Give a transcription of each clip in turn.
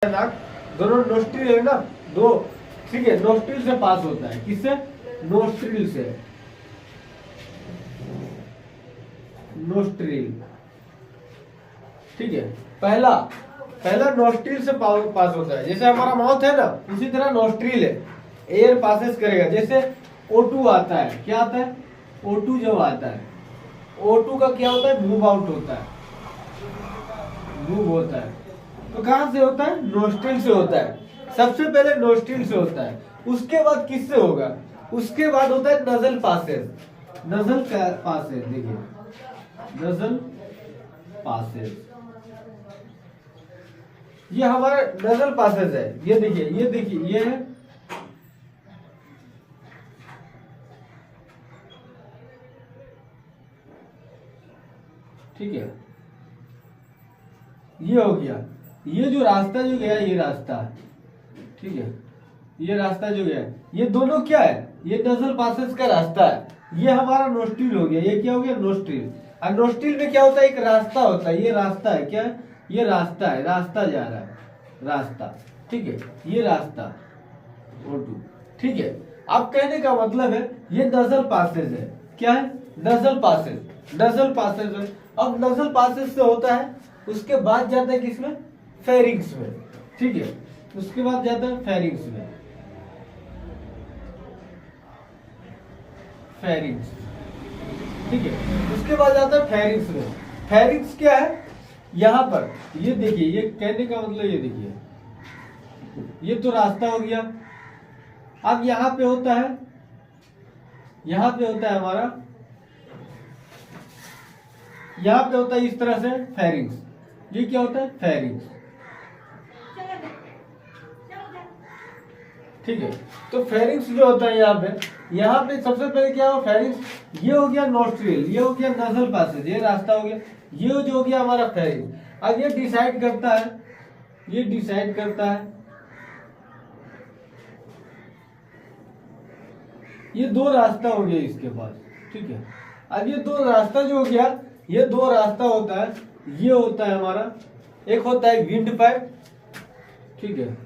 नाक दोनों नोस्ट्रिल है ना, दो, ठीक है, नोस्ट्रिल से पास होता है। किससे? नोस्ट्रिल से। नोस्ट्रिल, ठीक है, पहला नोस्ट्रिल से पास होता है। जैसे हमारा माउथ है ना, उसी तरह नोस्ट्रिल है, एयर पासेस करेगा। जैसे O2 आता है, क्या आता है? O2 जब आता है, O2 का क्या होता है? मूव आउट होता है, मूव होता है। तो कहां से होता है? नोस्ट्रिल से होता है। सबसे पहले नोस्ट्रिल से होता है, उसके बाद किससे होगा? उसके बाद होता है नजल पासेज। नजल पासेज, देखिए, नजल पासेज, ये हमारा नजल पासेज है। ये देखिए, ये देखिए, ये है, ठीक है, ये हो गया। ये जो रास्ता जो गया, ये रास्ता, ठीक है, ये रास्ता जो गया, ये दोनों क्या है? ये नजल पासेज का रास्ता है। ये हमारा नोस्ट्रिल हो गया। ये क्या हो गया? नोस्ट्रिल। और नोस्ट्रिल में क्या होता है? एक रास्ता होता है। ये रास्ता है, क्या है? ये रास्ता है, रास्ता जा रहा है, रास्ता, ठीक है, ये रास्ता O2, ठीक है। अब कहने का मतलब है ये नजल पासेज है। क्या है? नजल पासेज, नजल पासेज है। अब नजल पासेज से होता है, उसके बाद जाता है किसमें? फेरिंग्स में, ठीक है, उसके बाद जाता है फेरिंग्स में, फेरिंग्स, ठीक है, उसके बाद जाता है फेरिंग्स में। फेरिंग्स क्या है? यहां पर, ये देखिए, ये कहने का मतलब, ये देखिए, ये तो रास्ता हो गया। अब यहां पे होता है, यहां पे होता है हमारा, यहां पे होता है इस तरह से फेरिंग्स। ये क्या होता है? फेरिंग्स, ठीक है। तो फेरिंग्स जो होता है यहाँ पे सबसे पहले क्या हो? फेरिंग्स, ये हो गया नोस्ट्रिल, ये हो गया नजल पासेज, ये रास्ता हो गया, ये जो हो गया हमारा फेरिंग्स। अब ये डिसाइड करता है, ये डिसाइड करता है, ये दो रास्ता हो गया इसके पास, ठीक है। अब ये दो रास्ता जो हो गया, ये दो रास्ता होता है। ये होता है हमारा, एक होता है विंड पाइप, ठीक है,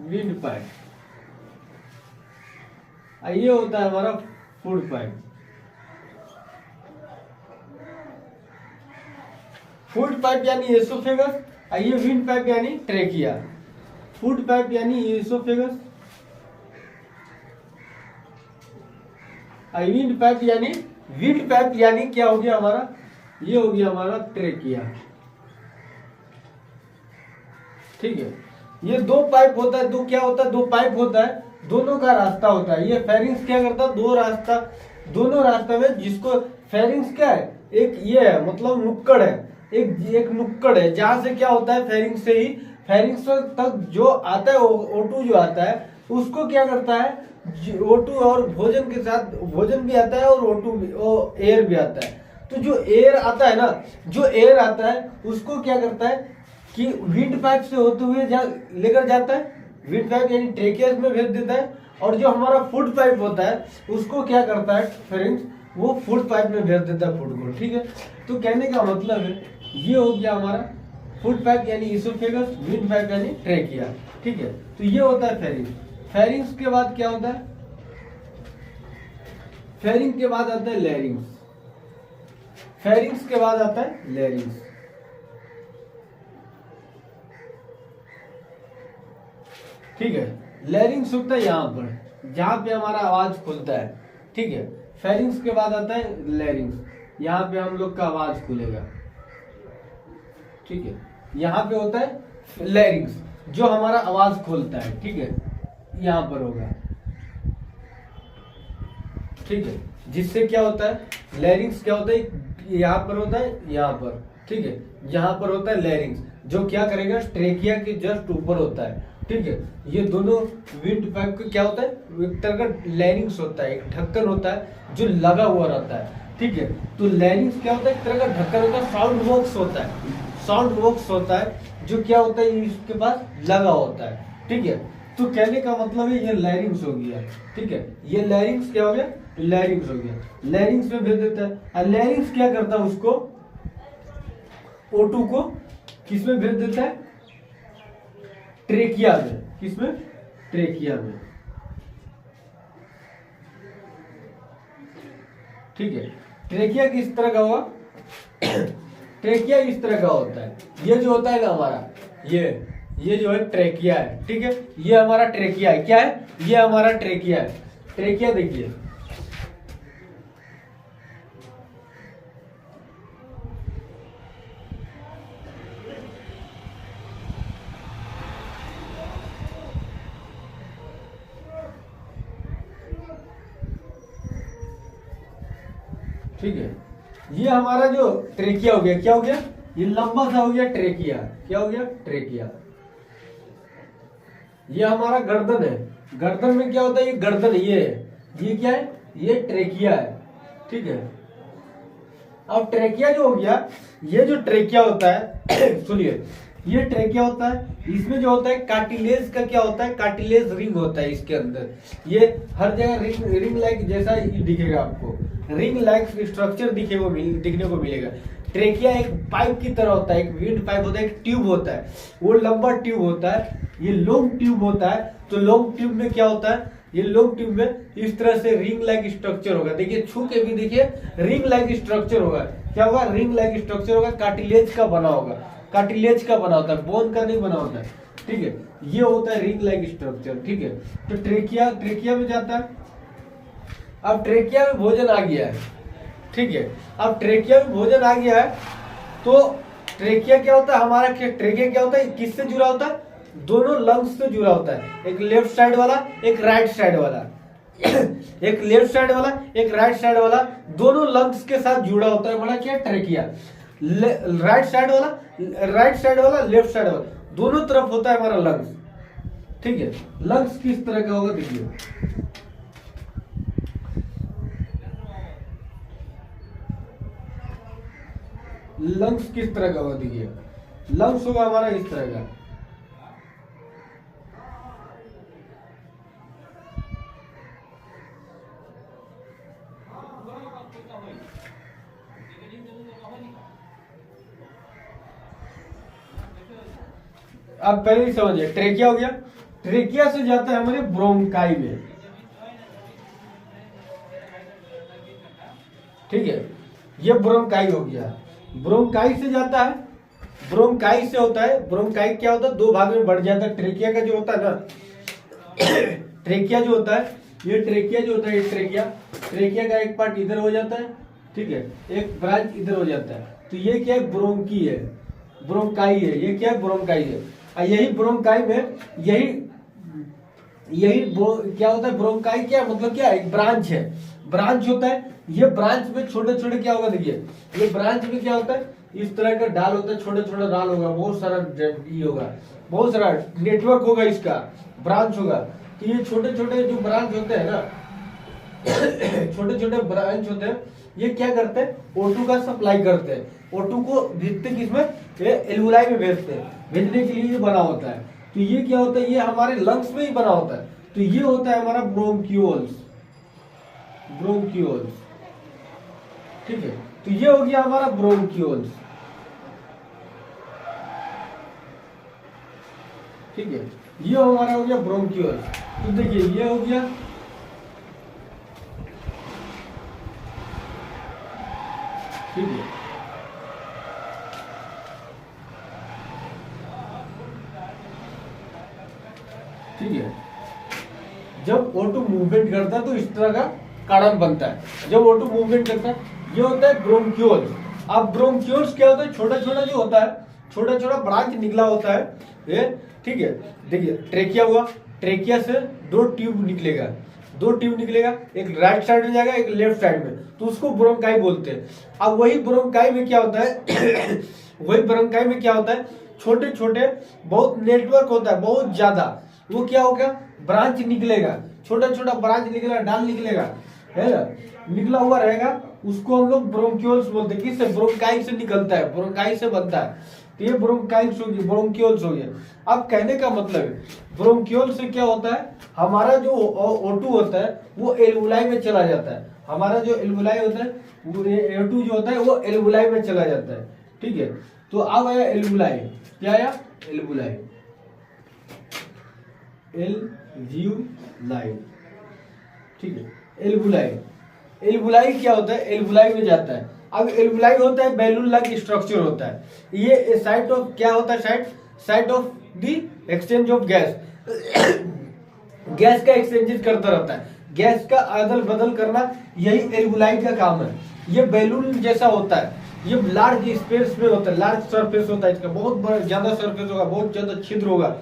विंड पाइप, ये होता है हमारा फूड पाइप। फूड पाइप यानी एसोफेगस, ये विंड पाइप यानी ट्रेकिया। फूड पाइप यानी एसोफेगस, विंड पाइप यानी, विंड पाइप यानी क्या हो गया हमारा? ये हो गया हमारा ट्रेकिया, ठीक है। ये दो पाइप होता है, दो क्या होता है? दो पाइप होता है, दोनों का रास्ता होता है। ये फेरिंग्स क्या करता है? दो रास्ता, दोनों रास्ता में, जिसको फेरिंग्स क्या है? एक ये है, मतलब नुक्कड़ है, एक नुक्कड़ है, जहां से क्या होता है? फेरिंग्स से ही, फेरिंग्स तक जो आता है, O2 जो आता है, उसको क्या करता है? O2 और भोजन के साथ, भोजन भी आता है और O2 भी, एयर भी आता है। तो जो एयर आता है ना, जो एयर आता है, उसको क्या करता है कि विंड पाइप से होते हुए लेकर जाता है, विंड पाइप यानी ट्रेकियस में भेज देता है। और जो हमारा फूड पाइप होता है, उसको क्या करता है फ्रेंड्स? वो फूड पाइप में भेज देता है फूड को, ठीक है। तो कहने का मतलब है, ये हो गया हमारा फूड पाइप यानी इसोफेगस, विंड पाइप यानी ट्रेकिया, ठीक है। तो ये होता है फेरिंग्स। फेरिंग्स के बाद क्या होता है? फेरिंग के बाद आता है लैरिंग्स। फेरिंग्स के बाद आता है लैरिंग्स, ठीक है। लैरिंग्स होता है यहाँ पर, जहां पे हमारा आवाज खुलता है, ठीक है। फेरिंग्स के बाद आता है लैरिंग्स, यहाँ पे हम लोग का आवाज खुलेगा, ठीक है। यहाँ पे होता है लैरिंग्स, जो हमारा आवाज खोलता है, ठीक है, यहाँ पर होगा, ठीक है। जिससे क्या होता है? लैरिंग्स क्या होता है? यहाँ पर होता है, यहाँ पर, ठीक है, यहाँ पर होता है लैरिंग्स, जो क्या करेगा? ट्रेकिया के जस्ट ऊपर होता है, ठीक है। ये दोनों विंड पाइप का क्या होता है? एक तरह का लैरिंग्स होता है, एक ढक्कन होता है जो लगा हुआ रहता है, ठीक है। तो लैरिंग्स क्या होता है? एक तरह का ढक्कन होता है, साउंड बॉक्स होता है, साउंड बॉक्स होता है, जो क्या होता है? इसके पास लगा होता है, ठीक है। तो कहने का मतलब है, ये लैरिंग्स हो गया, ठीक है। ये लैरिंग्स क्या हो गया? लैरिंग्स हो गया, लैरिंग्स में भेज देता है। और लैरिंग्स क्या करता है? उसको O2 को किस में भेज देता है? ट्रेकिया में, किसमें? ट्रेकिया में। ठीक है, ट्रेकिया किस तरह का होगा? ट्रेकिया इस तरह का होता है, ये जो होता है ना हमारा, ये जो है ट्रेकिया है। ठीक है, ये हमारा ट्रेकिया है। क्या है? ये हमारा ट्रेकिया है। ट्रेकिया देखिए, ठीक है, ये हमारा जो ट्रेकिया हो गया, क्या हो गया? ये लंबा सा हो गया ट्रेकिया। क्या हो गया? ट्रेकिया। ये हमारा गर्दन है, गर्दन में क्या होता है? ये गर्दन, ये है, ये क्या है? ये ट्रेकिया है। ठीक है, अब ट्रेकिया जो हो गया, ये जो ट्रेकिया होता है सुनिए, ये ट्रेकिया होता है, इसमें जो होता है कार्टिलेज का क्या होता है? कार्टिलेज रिंग होता है इसके अंदर। ये हर जगह रिंग लाइक जैसा दिखेगा आपको, रिंग लाइक स्ट्रक्चर दिखने को मिलेगा। ट्रेकिया एक पाइप की तरह होता है, एक विंड पाइप होता है, एक ट्यूब होता है, वो लंबा ट्यूब होता है, ये लॉन्ग ट्यूब होता है। तो लॉन्ग ट्यूब में क्या होता है? ये लॉन्ग ट्यूब में इस तरह से रिंग लाइक स्ट्रक्चर होगा। देखिए, छू के भी देखिए, रिंग लाइक स्ट्रक्चर होगा। क्या होगा? रिंग लाइक स्ट्रक्चर होगा, कार्टिलेज का बना होगा, कार्टिलेज का बना होता है, बोन का नहीं बना होता है। ठीक है, ये होता है रिंग लाइक स्ट्रक्चर। ठीक है, तो ट्रेकिया में जाता है। अब ट्रेकिया में भोजन आ गया है। ठीक है, अब ट्रेकिया में भोजन आ गया है, तो ट्रेकिया क्या होता है हमारा? ट्रेकिया क्या होता है? किससे जुड़ा होता है? दोनों लंग्स से जुड़ा होता है, एक लेफ्ट साइड वाला, एक राइट साइड वाला। एक लेफ्ट साइड वाला, एक राइट साइड वाला, दोनों लंग्स के साथ जुड़ा होता है हमारा क्या? ट्रेकिया। राइट साइड वाला, लेफ्ट साइड वाला, दोनों तरफ होता है हमारा लंग्स। ठीक है, लंग्स किस तरह का होगा? देखिए, लंग्स किस तरह का होगा? देखिए, लंग्स होगा हमारा इस तरह का। आप पहले ही समझिए, ट्रेकिया हो गया, ट्रेकिया से जाता है हमारे ब्रोंकाई में। ठीक है, ये ब्रोंकाई हो गया, ब्रोंकाई से जाता है, ब्रोंकाई से होता है, ब्रोंकाई क्या होता है? दो भाग में बढ़ जाता है। ट्रेकिया का जो होता है ना, ट्रेकिया जो होता है, ये ट्रेकिया जो होता है, ये ट्रेकिया का एक पार्ट इधर हो जाता है। ठीक है, एक ब्रांच इधर हो जाता है, तो ये क्या है? ब्रोंकी है, ब्रोंकाई है। ये क्या है? ब्रोंकाई है। यही ब्रोंकाई में यही क्या होता है? ब्रोंकाई क्या मतलब क्या है? एक ब्रांच है, ब्रांच होता है। ये ब्रांच में छोटे छोटे क्या होगा? देखिए, ये ब्रांच में क्या होता है? इस तरह का डाल होता है, छोटा छोटा डाल होगा, बहुत सारा ये होगा, बहुत सारा नेटवर्क होगा, इसका ब्रांच होगा। तो ये छोटे छोटे जो ब्रांच होते हैं ना, छोटे छोटे ब्रांच होते हैं, ये क्या करते हैं? O2 का सप्लाई करते हैं, O2 को भेजते किसमें? ये एल्वुलाई में भेजते हैं, भेजने के लिए ये बना होता है। तो ये क्या होता है? ये हमारे लंग्स में ही बना होता है। तो ये होता है हमारा ब्रोंक्यूल्स, ब्रोंक्यूल्स। ठीक है, तो ये हो गया हमारा ब्रोंक्यूल्स। ठीक है, ये हमारा हो गया ब्रोंक्यूल्स। तो देखिए, ये हो गया, ठीक है, ठीक है। जब O2 मूवमेंट करता है तो इस तरह का कारण बनता है। जब O2 मूवमेंट करता है, ये होता है ब्रोंक्यूल्स। अब ब्रोंक्यूल्स क्या होता है? छोटा छोटा जो होता है, छोटा छोटा ब्रांच निकला होता है ये। ठीक है, देखिए, ट्रेकिया हुआ, ट्रेकिया से दो ट्यूब निकलेगा, दो ट्यूब निकलेगा, एक राइट साइड में जाएगा, एक लेफ्ट साइड में, तो उसको ब्रोंकाई बोलते हैं। अब वही ब्रोंकाई में क्या होता है? वही ब्रोंकाई में क्या होता है? छोटे छोटे बहुत नेटवर्क होता है, बहुत ज्यादा। वो क्या होगा? ब्रांच निकलेगा, छोटा छोटा ब्रांच निकलेगा, डाल निकलेगा, है ना, निकला हुआ रहेगा, उसको हम लोग ब्रोंक्यूल्स बोलते हैं। किससे? ब्रोंकाई से निकलता है, ब्रोंकाई से बनता है। तो ये ब्रोंकाइल्स हो गया, ब्रोंक्यूल्स हो गया। अब कहने का मतलब है, ब्रोंक्यूल से क्या होता है? हमारा जो O2 होता है वो एल्वुलाई में चला जाता है। हमारा जो एल्वुलाई होता है, वो O2 जो होता है वो एल्वुलाई में चला जाता है। ठीक है, तो अब आया एल्वुलाई। क्या आया? एल्वुलाई। एल्वुलाई, ठीक है। एल्वुलाई, एल्वुलाई क्या होता है, एल्वुलाई में जाता है। अब एल्वुलाई होता है बैलून लाइक स्ट्रक्चर होता है। ये साइट ऑफ क्या होता है, site of the exchange of gas, gas का एक्सचेंज करता रहता है, गैस का अदल बदल करना, यही एल्वुलाई का काम है। ये बैलून जैसा होता है, ये लार्ज स्पेस में होता है, लार्ज सरफेस होता है इसका, बहुत बड़ा ज्यादा सरफेस होगा, बहुत ज्यादा छिद्र होगा,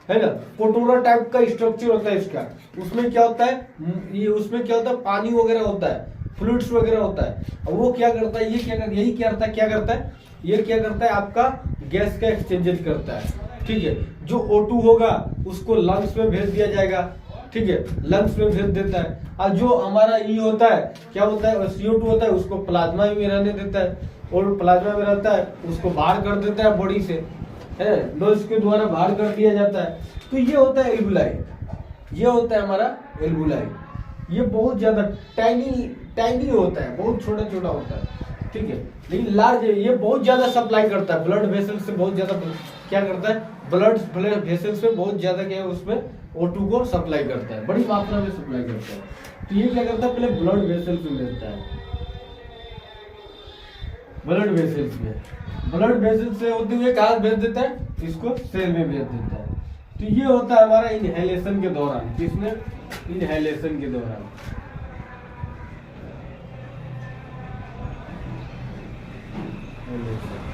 है ना। कोटोरा टाइप का स्ट्रक्चर होता है इसका। उसमें क्या होता है, ये उसमें क्या होता है, पानी वगैरह होता है, फ्लूइड्स वगैरह होता है। अब वो क्या करता है, ये क्या करता है, यही क्या करता है, ये क्या करता है, आपका गैस का एक्सचेंज करता है, ठीक है। जो O2 होगा उसको लंग्स में भेज दिया जाएगा, ठीक है, लंग्स में भेज देता है। और जो हमारा ई होता है, क्या होता है, CO2 होता है, उसको प्लाज्मा में रहने देता है, और प्लाज्मा में रहता है उसको बाहर कर देता है बॉडी से, है, नोज के द्वारा बाहर कर दिया जाता है। तो ये होता है एल्वुलाई, ये होता है हमारा एल्वुलाई। ये बहुत ज्यादा टाइनी होता है, बहुत छोटा छोटा होता है, ठीक है, लेकिन लार्ज है। ये बहुत ज्यादा सप्लाई करता है ब्लड वेसल से, बहुत ज्यादा क्या करता है, ब्लड वेसल से बहुत ज्यादा क्या है, उसमें O2 को सप्लाई करता है, बड़ी मात्रा में सप्लाई करता है। तो ये क्या करता है, पहले ब्लड वेसल्स में भेजता है, ब्लड वेसल्स में, ब्लड वेसल से होते हुए कहाँ भेज देता है, इसको सेल में भेज देता है। तो ये होता है हमारा इनहेलेशन के दौरान, किसमें, इनहेलेशन के दौरान। इनहेलेशन